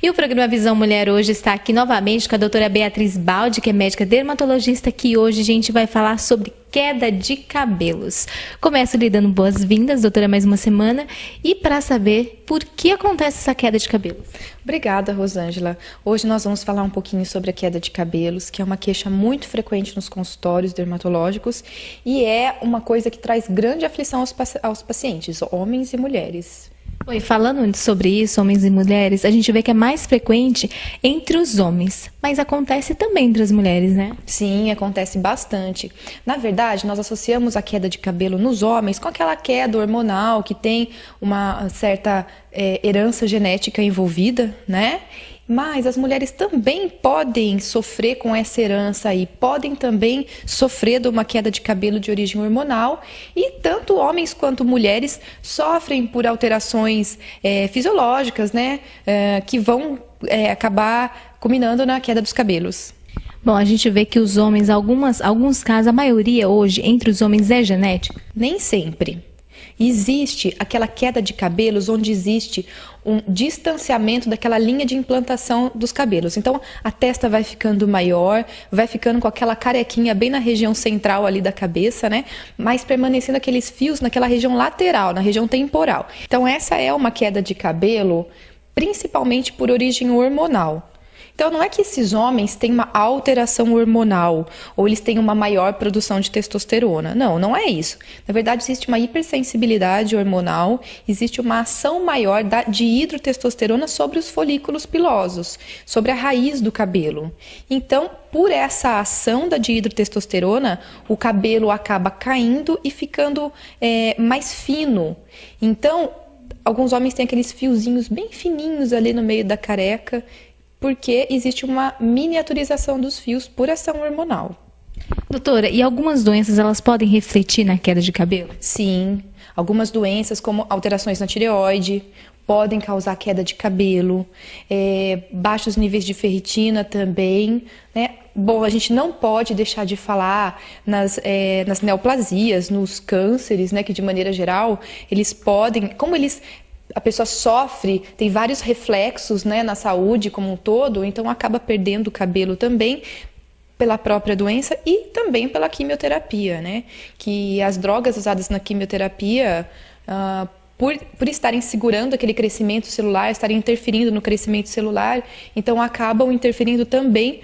E o programa Visão Mulher hoje está aqui novamente com a doutora Beatriz Baldi, que é médica dermatologista, que hoje a gente vai falar sobre queda de cabelos. Começo lhe dando boas-vindas, doutora, mais uma semana. E para saber por que acontece essa queda de cabelos. Obrigada, Rosângela. Hoje nós vamos falar um pouquinho sobre a queda de cabelos, que é uma queixa muito frequente nos consultórios dermatológicos e é uma coisa que traz grande aflição aos pacientes, homens e mulheres. E falando sobre isso, homens e mulheres, a gente vê que é mais frequente entre os homens, mas acontece também entre as mulheres, né? Sim, acontece bastante. Na verdade, nós associamos a queda de cabelo nos homens com aquela queda hormonal que tem uma certa herança genética envolvida, né? Mas as mulheres também podem sofrer com essa herança aí, podem também sofrer de uma queda de cabelo de origem hormonal e tanto homens quanto mulheres sofrem por alterações fisiológicas, né, que vão acabar culminando na queda dos cabelos. Bom, a gente vê que os homens, alguns casos, a maioria hoje entre os homens é genética? Nem sempre. Existe aquela queda de cabelos onde existe um distanciamento daquela linha de implantação dos cabelos. Então, a testa vai ficando maior, vai ficando com aquela carequinha bem na região central ali da cabeça, né? Mas permanecendo aqueles fios naquela região lateral, na região temporal. Então, essa é uma queda de cabelo, principalmente por origem hormonal. Então, não é que esses homens têm uma alteração hormonal ou eles têm uma maior produção de testosterona. Não, não é isso. Na verdade, existe uma hipersensibilidade hormonal, existe uma ação maior de hidrotestosterona sobre os folículos pilosos, sobre a raiz do cabelo. Então, por essa ação da dihidrotestosterona, o cabelo acaba caindo e ficando mais fino. Então, alguns homens têm aqueles fiozinhos bem fininhos ali no meio da careca, porque existe uma miniaturização dos fios por ação hormonal. Doutora, e algumas doenças elas podem refletir na queda de cabelo? Sim, algumas doenças como alterações na tireoide podem causar queda de cabelo, baixos níveis de ferritina também, né? Bom, a gente não pode deixar de falar nas neoplasias, nos cânceres, né? Que de maneira geral, eles podem, a pessoa sofre, tem vários reflexos, né, na saúde como um todo, então acaba perdendo o cabelo também pela própria doença e também pela quimioterapia, né? Que as drogas usadas na quimioterapia, por estarem segurando aquele crescimento celular, estarem interferindo no crescimento celular, então acabam interferindo também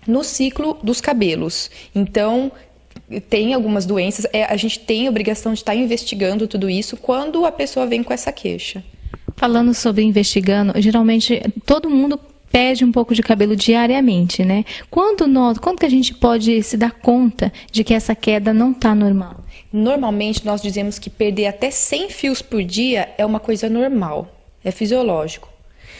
no ciclo dos cabelos. Então, tem algumas doenças, a gente tem a obrigação de estar investigando tudo isso quando a pessoa vem com essa queixa. Falando sobre investigando, geralmente todo mundo perde um pouco de cabelo diariamente, né? Quando que a gente pode se dar conta de que essa queda não está normal? Normalmente nós dizemos que perder até 100 fios por dia é uma coisa normal, é fisiológico.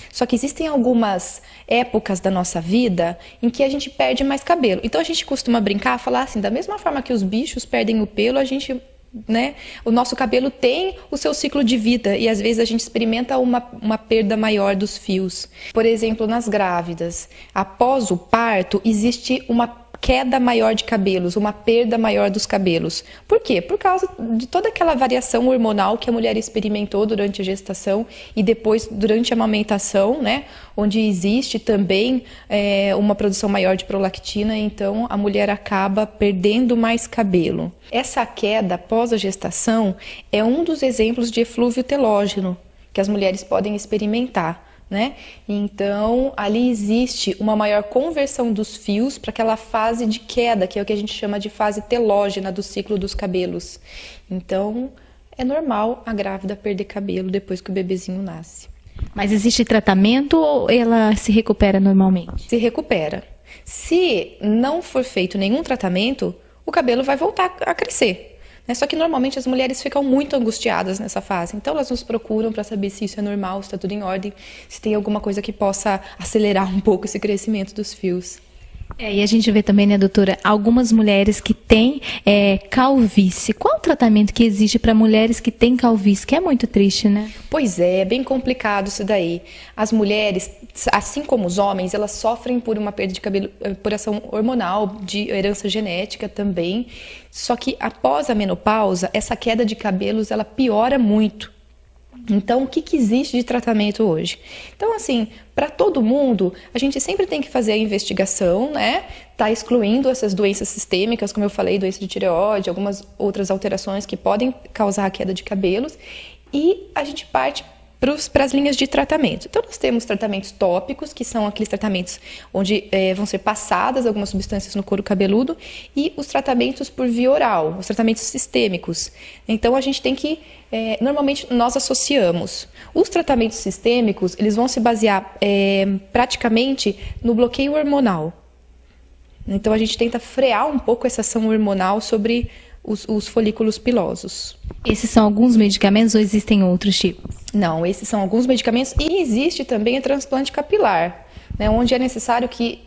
Só que existem algumas épocas da nossa vida em que a gente perde mais cabelo. Então a gente costuma brincar, falar assim, da mesma forma que os bichos perdem o pelo, a gente, né, o nosso cabelo tem o seu ciclo de vida e às vezes a gente experimenta uma perda maior dos fios. Por exemplo, nas grávidas, após o parto, existe uma queda maior de cabelos, uma perda maior dos cabelos. Por quê? Por causa de toda aquela variação hormonal que a mulher experimentou durante a gestação e depois durante a amamentação, né? Onde existe também uma produção maior de prolactina, então a mulher acaba perdendo mais cabelo. Essa queda após a gestação é um dos exemplos de eflúvio telógeno que as mulheres podem experimentar, né? Então, ali existe uma maior conversão dos fios para aquela fase de queda, que é o que a gente chama de fase telógena do ciclo dos cabelos. Então, é normal a grávida perder cabelo depois que o bebezinho nasce. Mas existe tratamento ou ela se recupera normalmente? Se recupera. Se não for feito nenhum tratamento, o cabelo vai voltar a crescer. Só que normalmente as mulheres ficam muito angustiadas nessa fase, então elas nos procuram para saber se isso é normal, se está tudo em ordem, se tem alguma coisa que possa acelerar um pouco esse crescimento dos fios. E a gente vê também, né, doutora, algumas mulheres que têm calvície. Qual o tratamento que existe para mulheres que têm calvície? Que é muito triste, né? Pois é bem complicado isso daí. As mulheres, assim como os homens, elas sofrem por uma perda de cabelo, por ação hormonal, de herança genética também. Só que após a menopausa, essa queda de cabelos, ela piora muito. Então, o que existe de tratamento hoje? Então, assim, para todo mundo, a gente sempre tem que fazer a investigação, né? Tá excluindo essas doenças sistêmicas, como eu falei, doença de tireoide, algumas outras alterações que podem causar a queda de cabelos. E a gente parte para as linhas de tratamento. Então, nós temos tratamentos tópicos, que são aqueles tratamentos onde vão ser passadas algumas substâncias no couro cabeludo, e os tratamentos por via oral, os tratamentos sistêmicos. Então, a gente tem que, normalmente, nós associamos. Os tratamentos sistêmicos, eles vão se basear praticamente no bloqueio hormonal. Então, a gente tenta frear um pouco essa ação hormonal sobre os folículos pilosos. Esses são alguns medicamentos ou existem outros tipos? Não, esses são alguns medicamentos e existe também o transplante capilar, né, onde é necessário que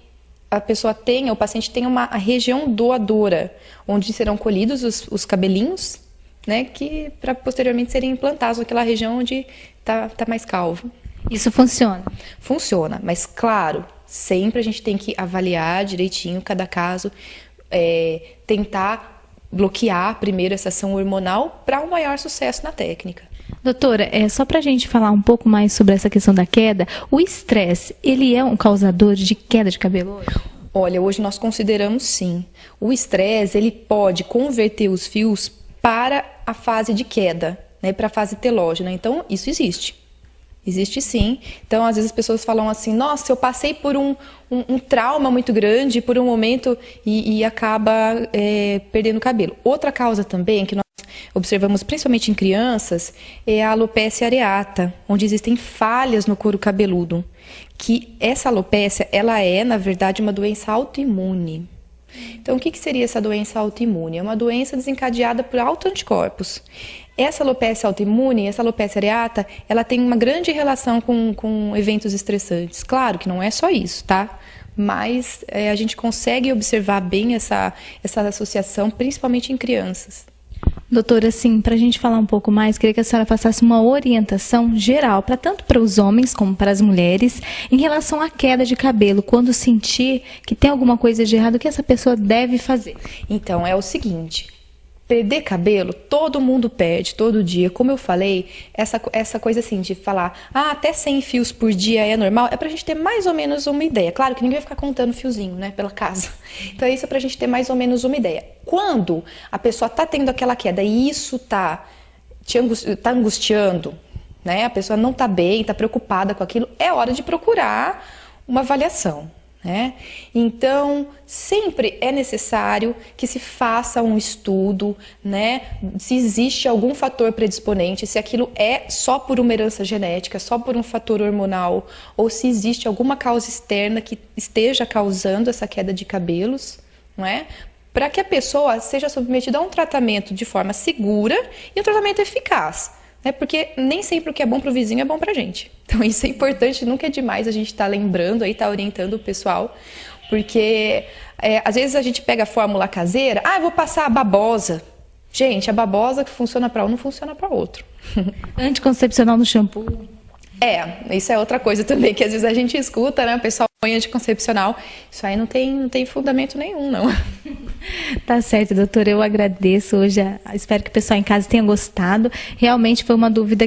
a pessoa tenha, o paciente tenha uma região doadora, onde serão colhidos os cabelinhos, né, que para posteriormente serem implantados naquela região onde tá mais calvo. Isso funciona? Funciona, mas claro, sempre a gente tem que avaliar direitinho cada caso, tentar bloquear primeiro essa ação hormonal para um maior sucesso na técnica. Doutora, só para a gente falar um pouco mais sobre essa questão da queda, o estresse, ele é um causador de queda de cabelo hoje? Olha, hoje nós consideramos sim. O estresse, ele pode converter os fios para a fase de queda, né, para a fase telógena. Então, isso existe. Existe sim. Então, às vezes as pessoas falam assim, nossa, eu passei por um trauma muito grande, por um momento, e acaba perdendo o cabelo. Outra causa também, que nós observamos principalmente em crianças, é a alopecia areata, onde existem falhas no couro cabeludo. Que essa alopecia, ela é, na verdade, uma doença autoimune. Então, o que seria essa doença autoimune? É uma doença desencadeada por autoanticorpos. Essa alopecia autoimune, essa alopecia areata, ela tem uma grande relação com eventos estressantes. Claro que não é só isso, tá? Mas a gente consegue observar bem essa associação, principalmente em crianças. Doutora, assim, para a gente falar um pouco mais, queria que a senhora passasse uma orientação geral, tanto para os homens como para as mulheres, em relação à queda de cabelo. Quando sentir que tem alguma coisa de errado, o que essa pessoa deve fazer? Então, é o seguinte, perder cabelo, todo mundo perde, todo dia. Como eu falei, essa coisa assim de falar, até 100 fios por dia é normal, é pra gente ter mais ou menos uma ideia. Claro que ninguém vai ficar contando fiozinho, né, pela casa. Então, isso é pra gente ter mais ou menos uma ideia. Quando a pessoa tá tendo aquela queda e isso tá angustiando, né, a pessoa não tá bem, tá preocupada com aquilo, é hora de procurar uma avaliação. Né? Então, sempre é necessário que se faça um estudo, né? Se existe algum fator predisponente, se aquilo é só por uma herança genética, só por um fator hormonal, ou se existe alguma causa externa que esteja causando essa queda de cabelos, não é? Para que a pessoa seja submetida a um tratamento de forma segura e um tratamento eficaz. Porque nem sempre o que é bom para o vizinho é bom para a gente. Então isso é importante, nunca é demais a gente estar lembrando, estar orientando o pessoal, porque às vezes a gente pega a fórmula caseira, eu vou passar a babosa. Gente, a babosa que funciona para um não funciona para outro. Anticoncepcional no shampoo. Isso é outra coisa também, que às vezes a gente escuta, né? O pessoal põe anticoncepcional, isso aí não tem fundamento nenhum, não. Tá certo, doutora, eu agradeço hoje, espero que o pessoal em casa tenha gostado. Realmente foi uma dúvida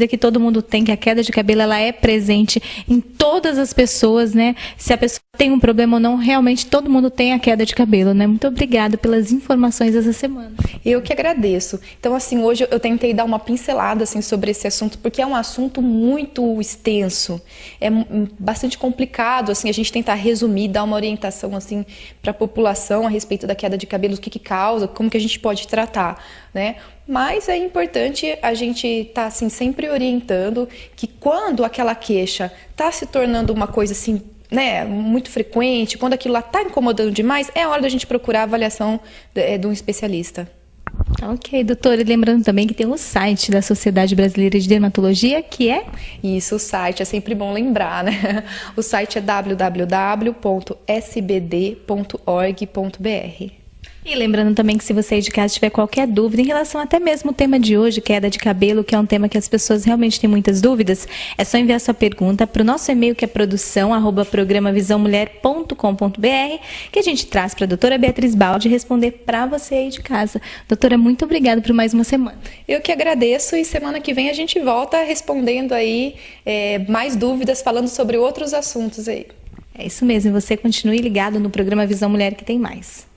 que todo mundo tem, que a queda de cabelo ela é presente em todas as pessoas, né? Se a pessoa tem um problema ou não, realmente todo mundo tem a queda de cabelo, né? Muito obrigada pelas informações essa semana. Eu que agradeço. Então, assim, hoje eu tentei dar uma pincelada assim, sobre esse assunto, porque é um assunto muito extenso, é bastante complicado, assim, a gente tentar resumir, dar uma orientação, assim, para a população a respeito da queda de cabelo, o que causa, como que a gente pode tratar, né? Mas é importante a gente estar assim, sempre orientando que quando aquela queixa está se tornando uma coisa assim, né, muito frequente, quando aquilo lá está incomodando demais, é hora da gente procurar a avaliação de um especialista. Ok, doutora, e lembrando também que tem o site da Sociedade Brasileira de Dermatologia, que é? Isso, o site, é sempre bom lembrar, né? O site é www.sbd.org.br. E lembrando também que se você aí de casa tiver qualquer dúvida em relação até mesmo ao tema de hoje, queda de cabelo, que é um tema que as pessoas realmente têm muitas dúvidas, é só enviar sua pergunta para o nosso e-mail, que é produção@programavisãomulher.com.br, que a gente traz para a doutora Beatriz Baldi responder para você aí de casa. Doutora, muito obrigada por mais uma semana. Eu que agradeço, e semana que vem a gente volta respondendo aí mais dúvidas, falando sobre outros assuntos aí. É isso mesmo, e você continue ligado no programa Visão Mulher, que tem mais.